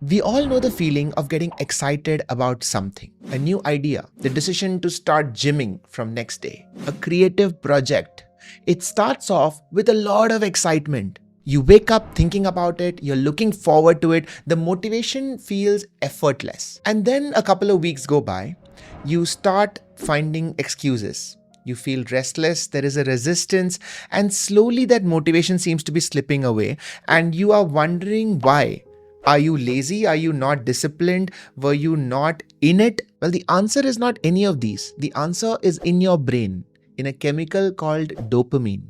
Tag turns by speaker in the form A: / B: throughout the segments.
A: We all know the feeling of getting excited about something, a new idea, the decision to start gymming from next day, a creative project. It starts off with a lot of excitement. You wake up thinking about it, you're looking forward to it, the motivation feels effortless. And then a couple of weeks go by, you start finding excuses. You feel restless, there is a resistance, and slowly that motivation seems to be slipping away, and you are wondering why. Are you lazy? Are you not disciplined? Were you not in it? Well, the answer is not any of these. The answer is in your brain, in a chemical called dopamine.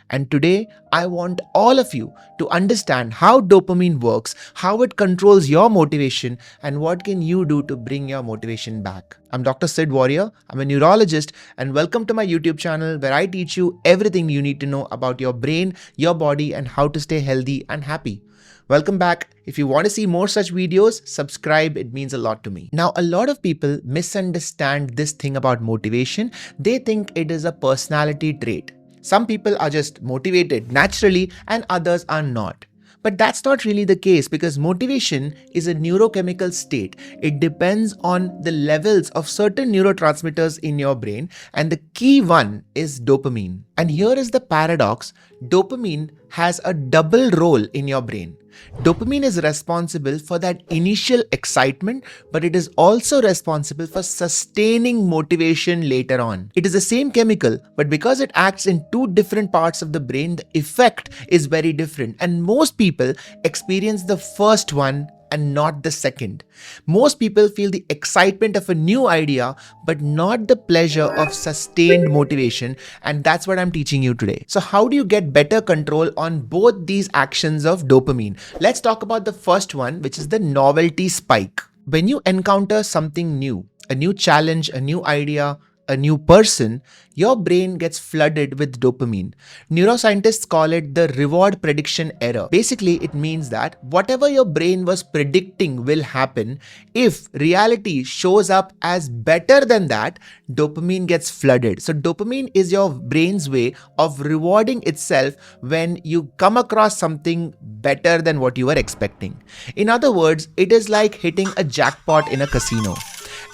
A: And today, I want all of you to understand how dopamine works, how it controls your motivation, and what can you do to bring your motivation back. I'm Dr. Sid Warrior. I'm a neurologist, and welcome to my YouTube channel where I teach you everything you need to know about your brain, your body, and how to stay healthy and happy. Welcome back. If you want to see more such videos, subscribe. It means a lot to me. Now, a lot of people misunderstand this thing about motivation. They think it is a personality trait. Some people are just motivated naturally and others are not. But that's not really the case because motivation is a neurochemical state. It depends on the levels of certain neurotransmitters in your brain, and the key one is dopamine. And here is the paradox. Dopamine has a double role in your brain. Dopamine is responsible for that initial excitement, but it is also responsible for sustaining motivation later on. It is the same chemical, but because it acts in two different parts of the brain, the effect is very different. And most people experience the first one and not the second. Most people feel the excitement of a new idea, but not the pleasure of sustained motivation. And that's what I'm teaching you today. So how do you get better control on both these actions of dopamine? Let's talk about the first one, which is the novelty spike. When you encounter something new, a new challenge, a new idea, a new person, your brain gets flooded with dopamine. Neuroscientists call it the reward prediction error. Basically, it means that whatever your brain was predicting will happen, if reality shows up as better than that, dopamine gets flooded. So dopamine is your brain's way of rewarding itself when you come across something better than what you were expecting. In other words, it is like hitting a jackpot in a casino.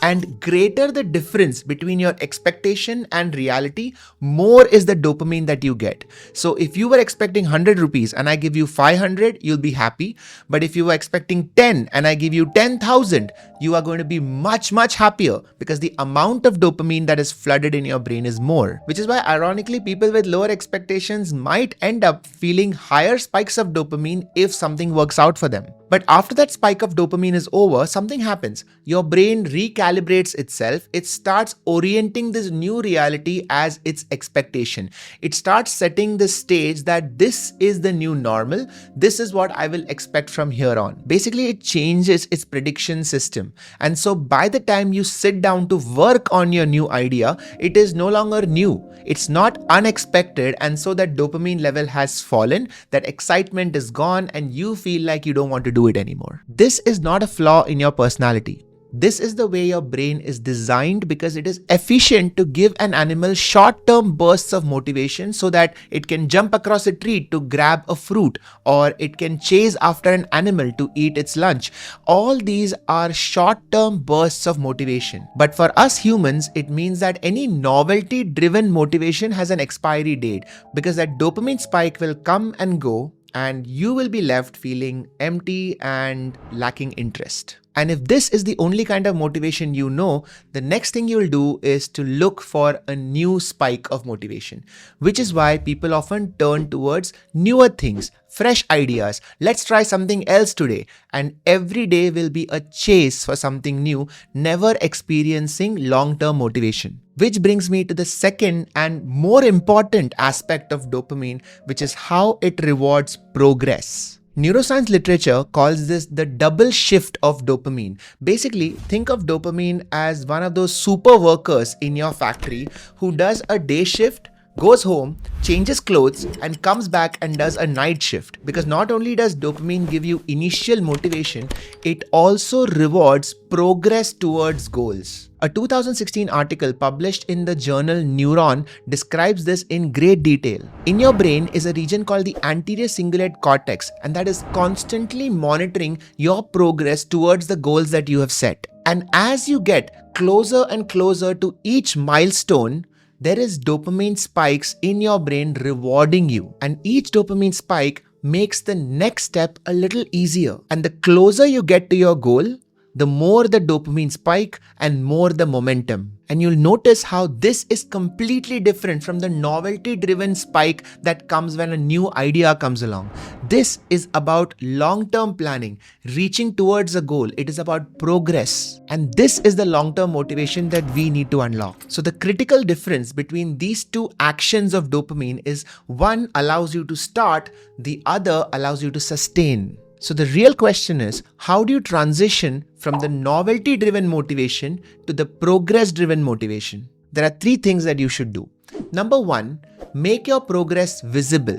A: And greater the difference between your expectation and reality, more is the dopamine that you get. So if you were expecting 100 rupees and I give you 500, you'll be happy. But if you were expecting 10 and I give you 10,000, you are going to be much happier because the amount of dopamine that is flooded in your brain is more. Which is why ironically, people with lower expectations might end up feeling higher spikes of dopamine if something works out for them. But after that spike of dopamine is over, something happens. Your brain recalibrates itself. It starts orienting this new reality as its expectation. It starts setting the stage that this is the new normal. This is what I will expect from here on. Basically, it changes its prediction system. And so by the time you sit down to work on your new idea, it is no longer new. It's not unexpected. And so that dopamine level has fallen, that excitement is gone, and you feel like you don't want to do it anymore. This is not a flaw in your personality. This is the way your brain is designed because it is efficient to give an animal short-term bursts of motivation so that it can jump across a tree to grab a fruit, or it can chase after an animal to eat its lunch. All these are short-term bursts of motivation. But for us humans, it means that any novelty-driven motivation has an expiry date because that dopamine spike will come and go, and you will be left feeling empty and lacking interest. And if this is the only kind of motivation you know, the next thing you will do is to look for a new spike of motivation, which is why people often turn towards newer things, fresh ideas. Let's try something else today. And every day will be a chase for something new, never experiencing long-term motivation. Which brings me to the second and more important aspect of dopamine, which is how it rewards progress. Neuroscience literature calls this the double shift of dopamine. Basically, think of dopamine as one of those super workers in your factory who does a day shift, goes home, changes clothes, and comes back and does a night shift. Because not only does dopamine give you initial motivation, it also rewards progress towards goals. A 2016 article published in the journal Neuron describes this in great detail. In your brain is a region called the anterior cingulate cortex, and that is constantly monitoring your progress towards the goals that you have set. And as you get closer and closer to each milestone, there is dopamine spikes in your brain rewarding you, and each dopamine spike makes the next step a little easier. And the closer you get to your goal, the more the dopamine spike and more the momentum. And you'll notice how this is completely different from the novelty-driven spike that comes when a new idea comes along. This is about long-term planning, reaching towards a goal. It is about progress. And this is the long-term motivation that we need to unlock. So the critical difference between these two actions of dopamine is one allows you to start, the other allows you to sustain. So the real question is, how do you transition from the novelty-driven motivation to the progress-driven motivation? There are 3 things that you should do. Number 1, make your progress visible.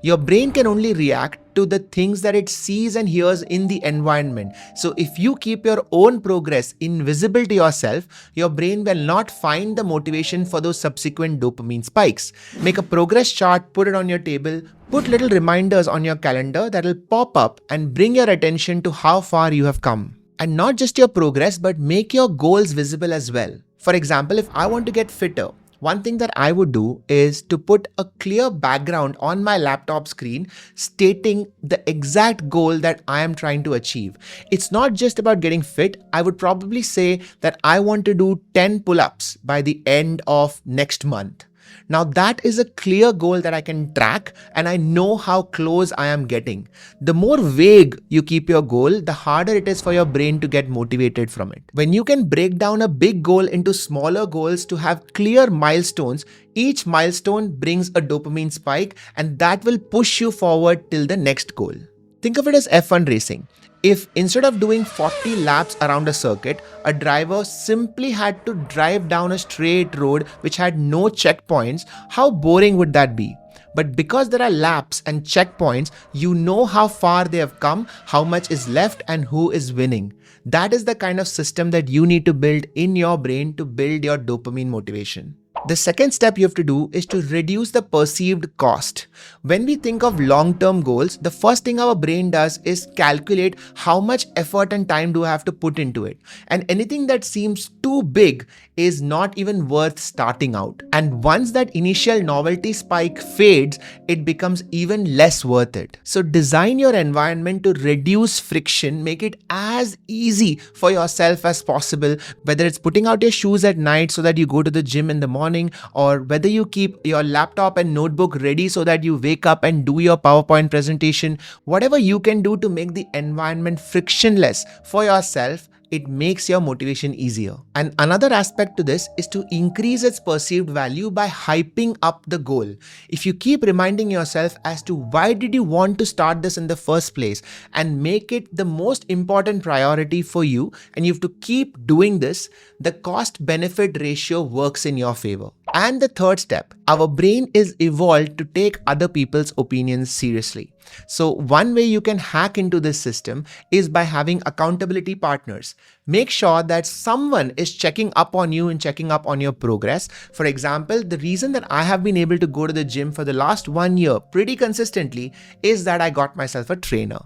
A: Your brain can only react to the things that it sees and hears in the environment. So if you keep your own progress invisible to yourself, your brain will not find the motivation for those subsequent dopamine spikes. Make a progress chart, put it on your table, put little reminders on your calendar that will pop up and bring your attention to how far you have come. And not just your progress, but make your goals visible as well. For example, if I want to get fitter, one thing that I would do is to put a clear background on my laptop screen stating the exact goal that I am trying to achieve. It's not just about getting fit. I would probably say that I want to do 10 pull-ups by the end of next month. Now that is a clear goal that I can track, and I know how close I am getting. The more vague you keep your goal, the harder it is for your brain to get motivated from it. When you can break down a big goal into smaller goals to have clear milestones, each milestone brings a dopamine spike, and that will push you forward till the next goal. Think of it as F1 racing. If instead of doing 40 laps around a circuit, a driver simply had to drive down a straight road which had no checkpoints, how boring would that be? But because there are laps and checkpoints, you know how far they have come, how much is left, and who is winning. That is the kind of system that you need to build in your brain to build your dopamine motivation. The second step you have to do is to reduce the perceived cost. When we think of long-term goals, the first thing our brain does is calculate how much effort and time do I have to put into it. And anything that seems too big is not even worth starting out. And once that initial novelty spike fades, it becomes even less worth it. So design your environment to reduce friction, make it as easy for yourself as possible, whether it's putting out your shoes at night so that you go to the gym in the morning, or whether you keep your laptop and notebook ready so that you wake up and do your PowerPoint presentation. Whatever you can do to make the environment frictionless for yourself, it makes your motivation easier. And another aspect to this is to increase its perceived value by hyping up the goal. If you keep reminding yourself as to why did you want to start this in the first place and make it the most important priority for you, and you have to keep doing this, the cost-benefit ratio works in your favor. And the third step, our brain is evolved to take other people's opinions seriously. So one way you can hack into this system is by having accountability partners. Make sure that someone is checking up on you and checking up on your progress. For example, the reason that I have been able to go to the gym for the last 1 year pretty consistently is that I got myself a trainer.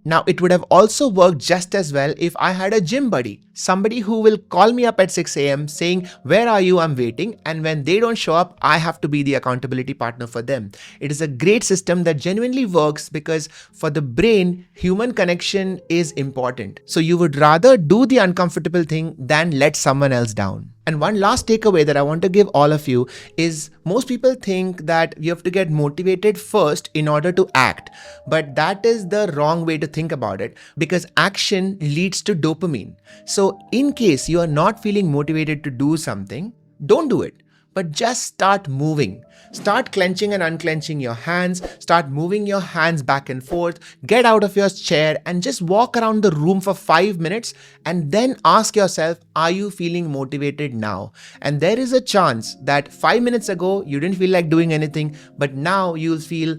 A: Now, it would have also worked just as well if I had a gym buddy, somebody who will call me up at 6 a.m. saying, "Where are you? I'm waiting." And when they don't show up, I have to be the accountability partner for them. It is a great system that genuinely works because for the brain, human connection is important. So you would rather do the uncomfortable thing than let someone else down. And one last takeaway that I want to give all of you is most people think that you have to get motivated first in order to act. But that is the wrong way to think about it, because action leads to dopamine. So in case you are not feeling motivated to do something, don't do it. but just start moving. Start clenching and unclenching your hands, start moving your hands back and forth, get out of your chair and just walk around the room for 5 minutes and then ask yourself, are you feeling motivated now? And there is a chance that 5 minutes ago you didn't feel like doing anything, but now you'll feel,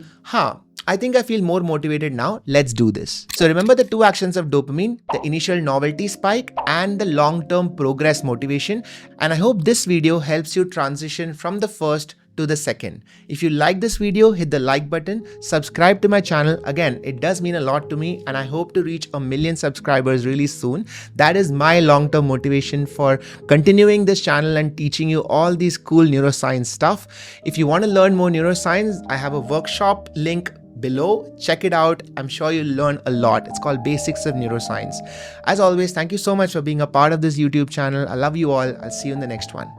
A: I think I feel more motivated now. Let's do this. So remember the two actions of dopamine, the initial novelty spike and the long-term progress motivation. And I hope this video helps you transition from the first to the second. If you like this video, hit the like button, subscribe to my channel. Again, it does mean a lot to me and I hope to reach 1 million subscribers really soon. That is my long-term motivation for continuing this channel and teaching you all these cool neuroscience stuff. If you want to learn more neuroscience, I have a workshop link below. Check it out. I'm sure you'll learn a lot. It's called Basics of Neuroscience. As always, thank you so much for being a part of this YouTube channel. I love you all. I'll see you in the next one.